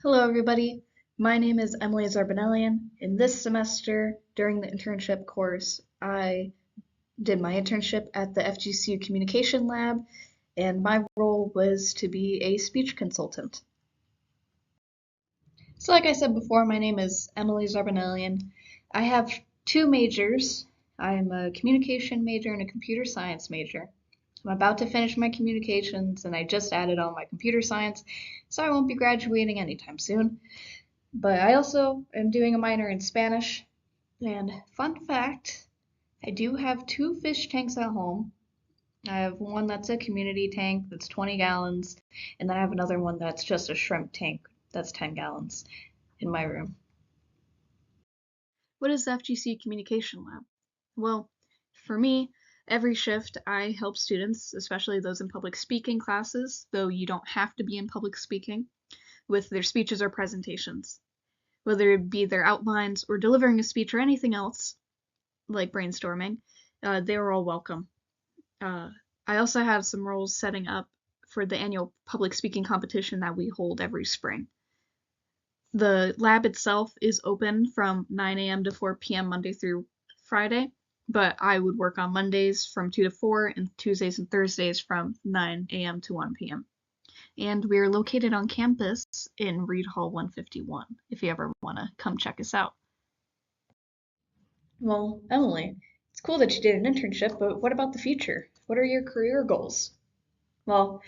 Hello, everybody. My name is Emily Zarbonellian. In this semester, during the internship course, I did my internship at the FGCU Communication Lab, and my role was to be a speech consultant. So, like I said before, my name is Emily Zarbonellian. I have two majors. I'm a communication major and a computer science major. I'm about to finish my communications, and I just added on my computer science, so I won't be graduating anytime soon. But I also am doing a minor in Spanish. And fun fact, I do have two fish tanks at home. I have one that's a community tank that's 20 gallons, and then I have another one that's just a shrimp tank that's 10 gallons in my room. What is the FGC Communication Lab? Well, for me, every shift I help students, especially those in public speaking classes, though you don't have to be in public speaking, with their speeches or presentations. Whether it be their outlines or delivering a speech or anything else, like brainstorming, they were all welcome. I also have some roles setting up for the annual public speaking competition that we hold every spring. The lab itself is open from 9 a.m. to 4 p.m. Monday through Friday, but I would work on Mondays from 2 to 4 and Tuesdays and Thursdays from 9 a.m. to 1 p.m. And we're located on campus in Reed Hall 151, if you ever want to come check us out. Well, Emily, it's cool that you did an internship, but what about the future? What are your career goals? Well,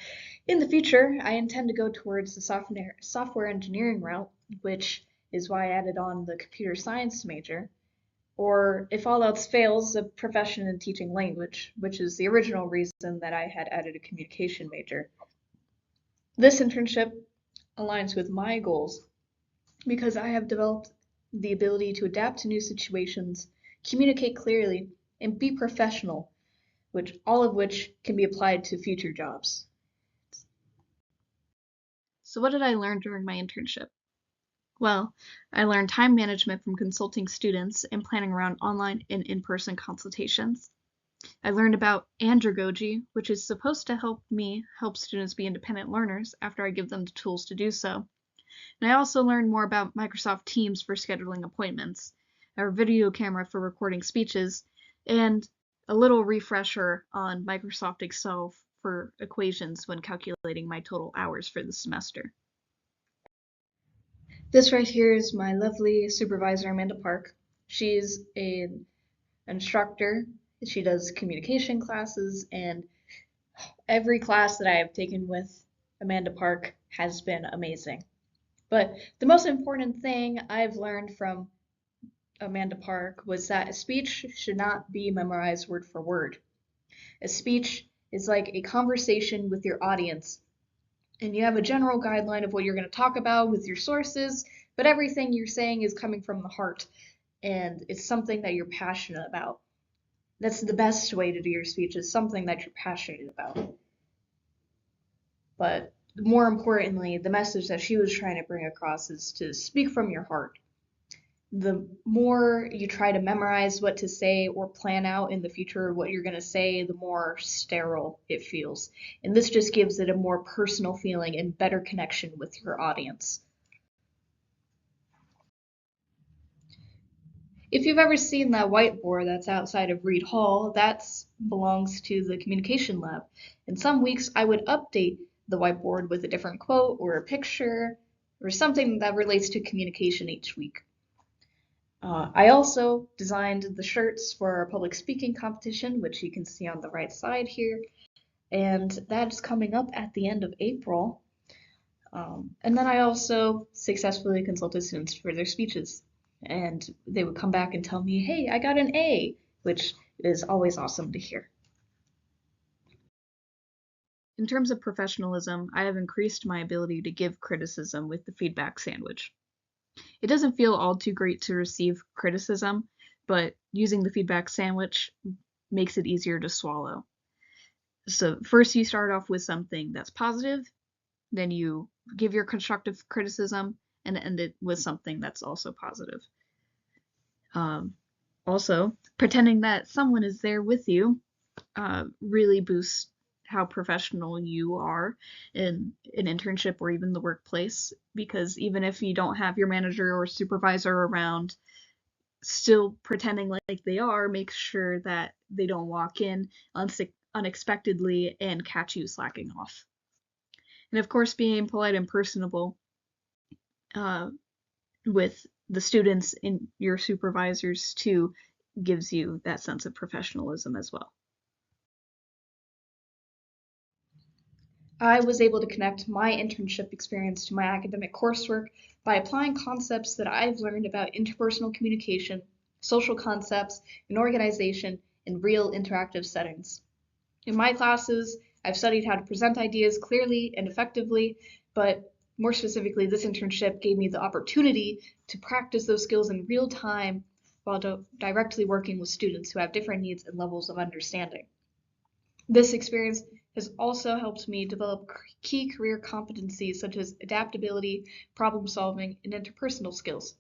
in the future, I intend to go towards the software engineering route, which is why I added on the computer science major, or if all else fails, a profession in teaching language, which is the original reason that I had added a communication major. This internship aligns with my goals because I have developed the ability to adapt to new situations, communicate clearly, and be professional, all of which can be applied to future jobs. So what did I learn during my internship? Well, I learned time management from consulting students and planning around online and in-person consultations. I learned about andragogy, which is supposed to help students be independent learners after I give them the tools to do so. And I also learned more about Microsoft Teams for scheduling appointments, our video camera for recording speeches, and a little refresher on Microsoft Excel for equations when calculating my total hours for the semester. This right here is my lovely supervisor, Amanda Park. She's an instructor. She does communication classes, and every class that I have taken with Amanda Park has been amazing. But the most important thing I've learned from Amanda Park was that a speech should not be memorized word for word. A speech is like a conversation with your audience, and you have a general guideline of what you're going to talk about with your sources, but everything you're saying is coming from the heart, and it's something that you're passionate about. That's the best way to do your speech, is something that you're passionate about. But more importantly, the message that she was trying to bring across is to speak from your heart. The more you try to memorize what to say or plan out in the future what you're going to say, the more sterile it feels. And this just gives it a more personal feeling and better connection with your audience. If you've ever seen that whiteboard that's outside of Reed Hall, that belongs to the communication lab. And some weeks I would update the whiteboard with a different quote or a picture or something that relates to communication each week. I also designed the shirts for our public speaking competition, which you can see on the right side here, and that's coming up at the end of April. And then I also successfully consulted students for their speeches, and they would come back and tell me, hey, I got an A, which is always awesome to hear. In terms of professionalism, I have increased my ability to give criticism with the feedback sandwich. It doesn't feel all too great to receive criticism, but using the feedback sandwich makes it easier to swallow. So first you start off with something that's positive, then you give your constructive criticism, and end it with something that's also positive. Also, pretending that someone is there with you really boosts how professional you are in an internship or even the workplace, because even if you don't have your manager or supervisor around, still pretending like they are makes sure that they don't walk in unexpectedly and catch you slacking off. And of course, being polite and personable uh, with the students and your supervisors too gives you that sense of professionalism as well. I was able to connect my internship experience to my academic coursework by applying concepts that I've learned about interpersonal communication, social concepts, and organization in real interactive settings. In my classes, I've studied how to present ideas clearly and effectively, but more specifically, this internship gave me the opportunity to practice those skills in real time while directly working with students who have different needs and levels of understanding. This experience has also helped me develop key career competencies such as adaptability, problem solving, and interpersonal skills.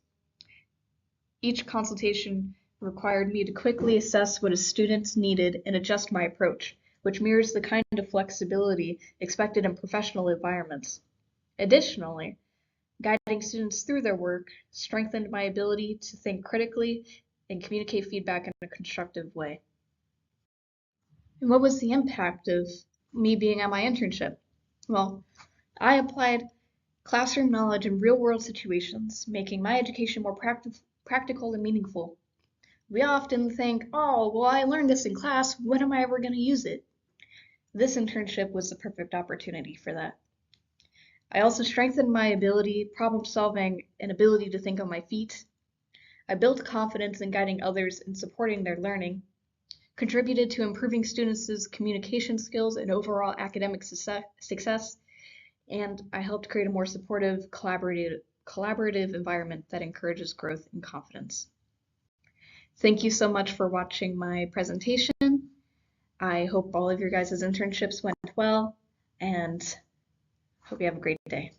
Each consultation required me to quickly assess what a student needed and adjust my approach, which mirrors the kind of flexibility expected in professional environments. Additionally, guiding students through their work strengthened my ability to think critically and communicate feedback in a constructive way. And what was the impact of me being at my internship? Well, I applied classroom knowledge in real-world situations, making my education more practical and meaningful. We often think, oh, well, I learned this in class, when am I ever going to use it? This internship was the perfect opportunity for that. I also strengthened my ability, problem solving, and ability to think on my feet. I built confidence in guiding others and supporting their learning, contributed to improving students' communication skills and overall academic success, and I helped create a more supportive, collaborative environment that encourages growth and confidence. Thank you so much for watching my presentation. I hope all of your guys' internships went well, and hope you have a great day.